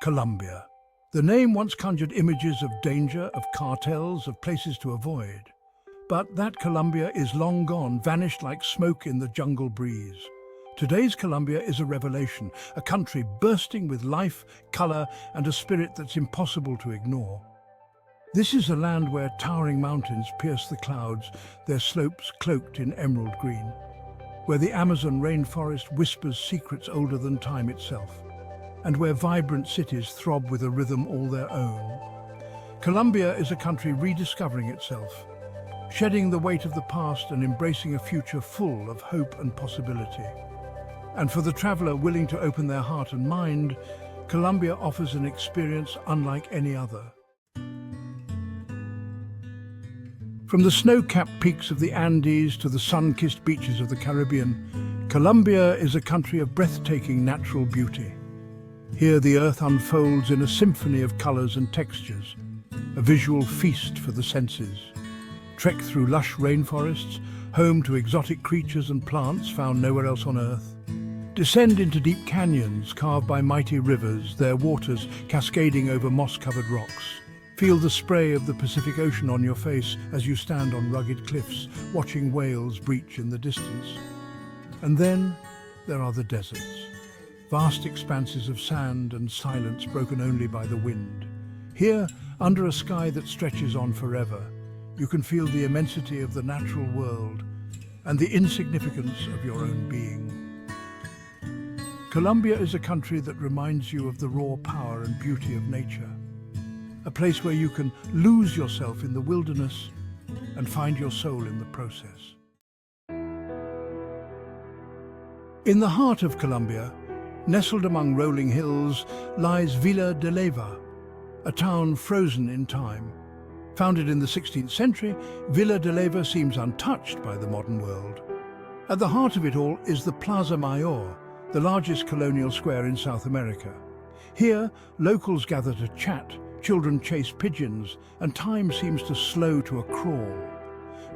Colombia. The name once conjured images of danger, of cartels, of places to avoid. But that Colombia is long gone, vanished like smoke in the jungle breeze. Today's Colombia is a revelation, a country bursting with life, color, and a spirit that's impossible to ignore. This is a land where towering mountains pierce the clouds, their slopes cloaked in emerald green, where the Amazon rainforest whispers secrets older than time itself, and where vibrant cities throb with a rhythm all their own. Colombia is a country rediscovering itself, shedding the weight of the past and embracing a future full of hope and possibility. And for the traveler willing to open their heart and mind, Colombia offers an experience unlike any other. From the snow-capped peaks of the Andes to the sun-kissed beaches of the Caribbean, Colombia is a country of breathtaking natural beauty. Here the earth unfolds in a symphony of colors and textures, a visual feast for the senses. Trek through lush rainforests, home to exotic creatures and plants found nowhere else on earth. Descend into deep canyons carved by mighty rivers, their waters cascading over moss-covered rocks. Feel the spray of the Pacific Ocean on your face as you stand on rugged cliffs, watching whales breach in the distance. And then there are the deserts. Vast expanses of sand and silence broken only by the wind. Here, under a sky that stretches on forever, you can feel the immensity of the natural world and the insignificance of your own being. Colombia is a country that reminds you of the raw power and beauty of nature. A place where you can lose yourself in the wilderness and find your soul in the process. In the heart of Colombia, nestled among rolling hills, lies Villa de Leyva, a town frozen in time. Founded in the 16th century, Villa de Leyva seems untouched by the modern world. At the heart of it all is the Plaza Mayor, the largest colonial square in South America. Here, locals gather to chat, children chase pigeons, and time seems to slow to a crawl.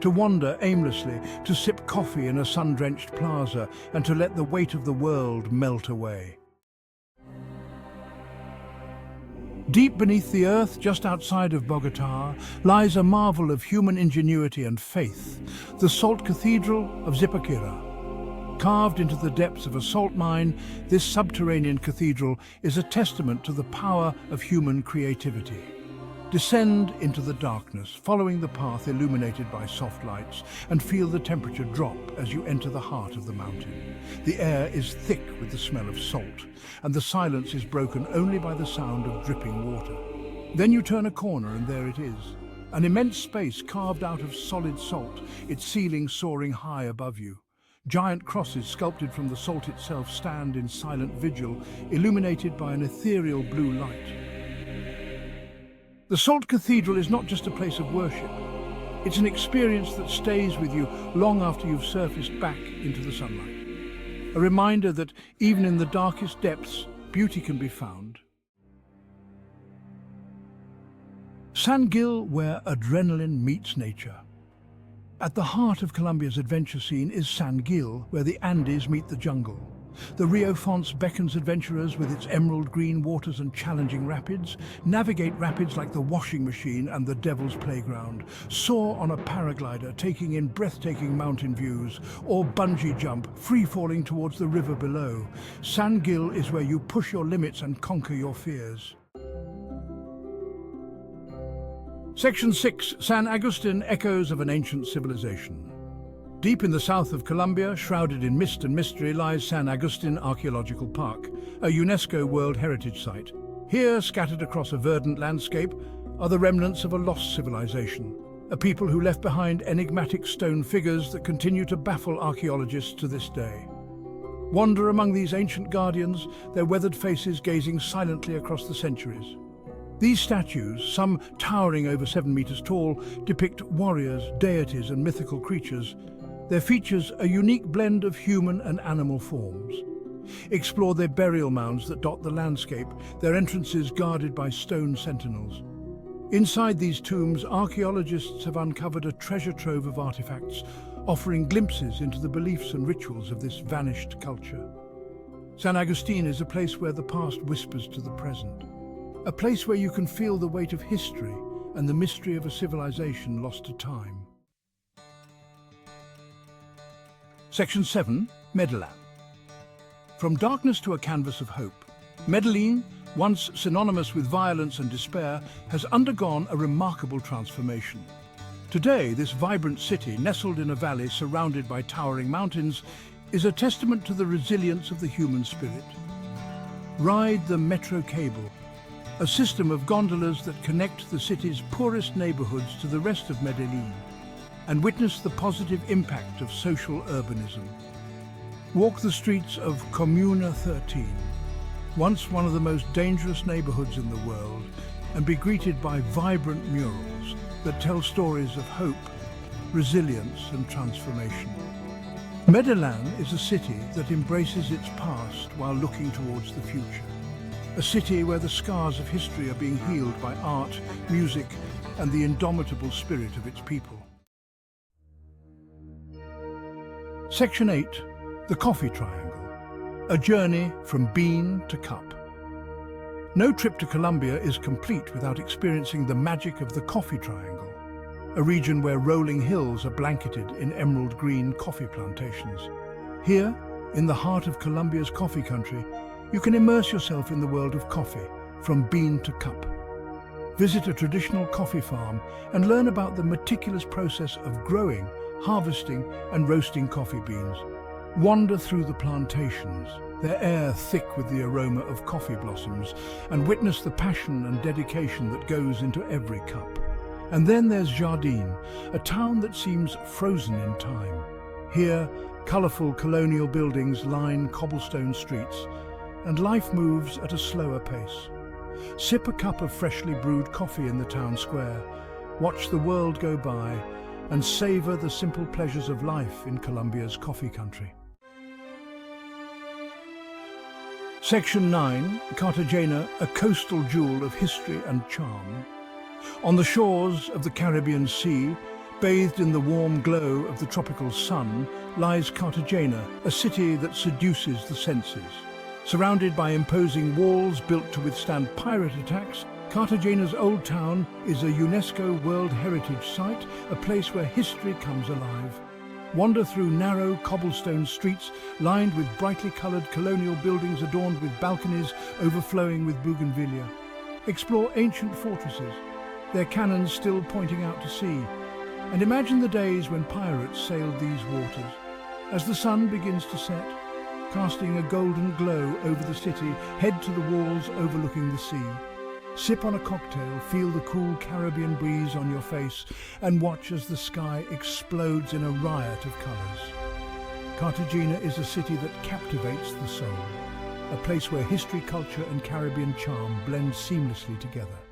To wander aimlessly, to sip coffee in a sun-drenched plaza, and to let the weight of the world melt away. Deep beneath the earth, just outside of Bogotá, lies a marvel of human ingenuity and faith, the salt cathedral of Zipaquirá. Carved into the depths of a salt mine, this subterranean cathedral is a testament to the power of human creativity. Descend into the darkness, following the path illuminated by soft lights, and feel the temperature drop as you enter the heart of the mountain. The air is thick with the smell of salt, and the silence is broken only by the sound of dripping water. Then you turn a corner and there it is, an immense space carved out of solid salt, its ceiling soaring high above you. Giant crosses sculpted from the salt itself stand in silent vigil, illuminated by an ethereal blue light. The Salt Cathedral is not just a place of worship. It's an experience that stays with you long after you've surfaced back into the sunlight. A reminder that even in the darkest depths, beauty can be found. San Gil, where adrenaline meets nature. At the heart of Colombia's adventure scene is San Gil, where the Andes meet the jungle. The Rio Fonce beckons adventurers with its emerald green waters and challenging rapids. Navigate rapids like the washing machine and the devil's playground. Soar on a paraglider, taking in breathtaking mountain views, or bungee jump, free-falling towards the river below. San Gil is where you push your limits and conquer your fears. Section 6. San Augustine, echoes of an ancient civilization. Deep in the south of Colombia, shrouded in mist and mystery, lies San Augustine Archaeological Park, a UNESCO World Heritage Site. Here, scattered across a verdant landscape, are the remnants of a lost civilization, a people who left behind enigmatic stone figures that continue to baffle archaeologists to this day. Wander among these ancient guardians, their weathered faces gazing silently across the centuries. These statues, some towering over 7 meters tall, depict warriors, deities, and mythical creatures. Their features a unique blend of human and animal forms. Explore their burial mounds that dot the landscape, their entrances guarded by stone sentinels. Inside these tombs, archaeologists have uncovered a treasure trove of artifacts, offering glimpses into the beliefs and rituals of this vanished culture. San Agustin is a place where the past whispers to the present. a place where you can feel the weight of history and the mystery of a civilization lost to time. Section 7. Medellin. From darkness to a canvas of hope, Medellin, once synonymous with violence and despair, has undergone a remarkable transformation. Today, this vibrant city, nestled in a valley surrounded by towering mountains, is a testament to the resilience of the human spirit. Ride the metro cable, a system of gondolas that connect the city's poorest neighborhoods to the rest of Medellin, and witness the positive impact of social urbanism. Walk the streets of Comuna 13, once one of the most dangerous neighborhoods in the world, and be greeted by vibrant murals that tell stories of hope, resilience and transformation. Medellin is a city that embraces its past while looking towards the future. A city where the scars of history are being healed by art, music and the indomitable spirit of its people. Section 8. The Coffee Triangle. A journey from bean to cup. No trip to Colombia is complete without experiencing the magic of the Coffee Triangle, a region where rolling hills are blanketed in emerald green coffee plantations. Here, in the heart of Colombia's coffee country, you can immerse yourself in the world of coffee, from bean to cup. Visit a traditional coffee farm and learn about the meticulous process of growing, harvesting and roasting coffee beans. Wander through the plantations, their air thick with the aroma of coffee blossoms, and witness the passion and dedication that goes into every cup. And then there's Jardin, a town that seems frozen in time. Here, colourful colonial buildings line cobblestone streets, and life moves at a slower pace. Sip a cup of freshly brewed coffee in the town square, watch the world go by, and savour the simple pleasures of life in Colombia's coffee country. Section 9. Cartagena, a coastal jewel of history and charm. On the shores of the Caribbean Sea, bathed in the warm glow of the tropical sun, lies Cartagena, a city that seduces the senses. Surrounded by imposing walls built to withstand pirate attacks, Cartagena's Old Town is a UNESCO World Heritage Site, a place where history comes alive. Wander through narrow cobblestone streets lined with brightly coloured colonial buildings adorned with balconies overflowing with bougainvillea. Explore ancient fortresses, their cannons still pointing out to sea, and imagine the days when pirates sailed these waters. As the sun begins to set, casting a golden glow over the city, head to the walls overlooking the sea. Sip on a cocktail, feel the cool Caribbean breeze on your face, and watch as the sky explodes in a riot of colours. Cartagena is a city that captivates the soul, a place where history, culture and Caribbean charm blend seamlessly together.